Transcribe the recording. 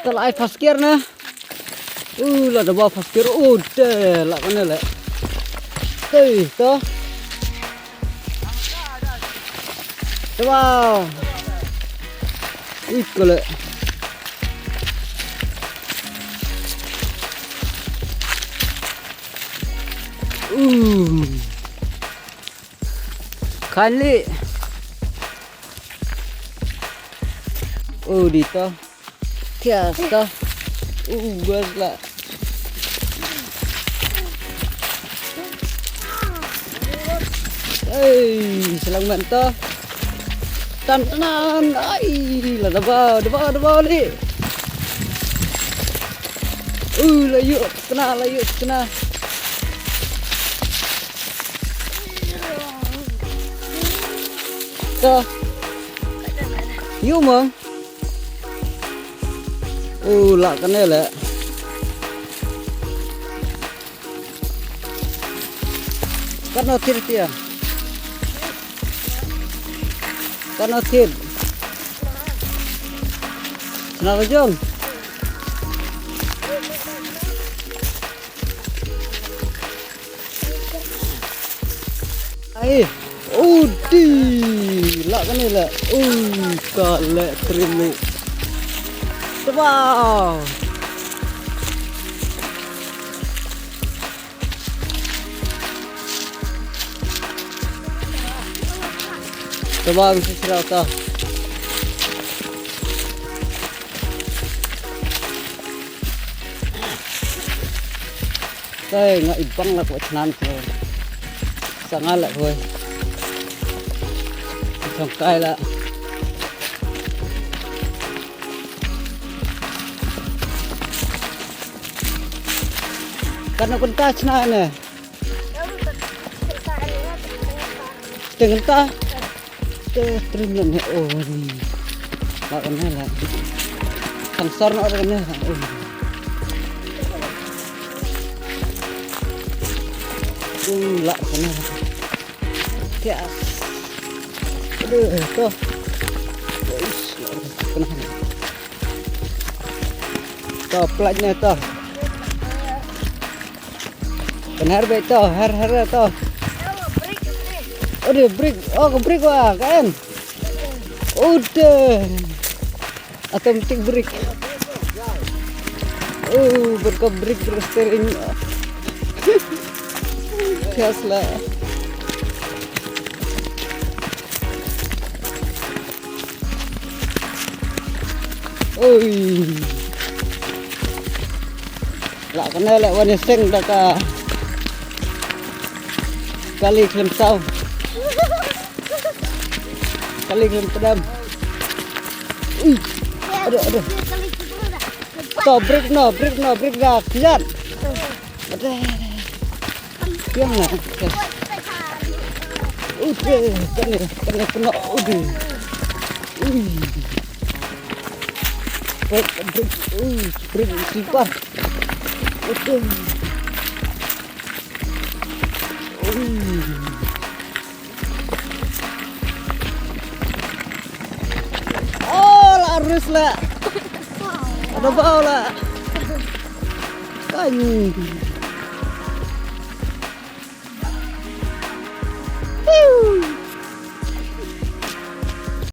Setelah ai faskir na. Lah dah bawa faskir udah lah mana lah. Tuh, toh. Wow. Ikut lah. Kali. Oh dito. Tiasta. Gas lah. Selamat toh. Tantanan. Lah dapat ni. Layuk kena. Toh. Yuk mong. Lah kena lah. Karena tir. Karena tir. Senang jom. Di. Lah kena lah. Kalek terima. Wow. Coba bisa cerita. Saya nggak ibang lah buat nanti. Sangat lah gue. Songkai lah. Karena pentas na ne. Dengan ta. Terima ne ni. Makan lah. Sangsar na orang ne. Lah kena. Tias. Aduh, toh. Kena. Toh pelatnya toh. Benar betul, har toh. Aduh, break. Oh, break wah, kan? Udah. Automatic break. Berkebrik terus steering. Gas lah. Lah kena lek wan seng dah ka. Kali klem sau. Kali klem pedam. Aduh. Stop, break dah. Kian. Aduh. Kian lah. Kena. Break, slipper. Harus lah. Ada bau lah. Kan.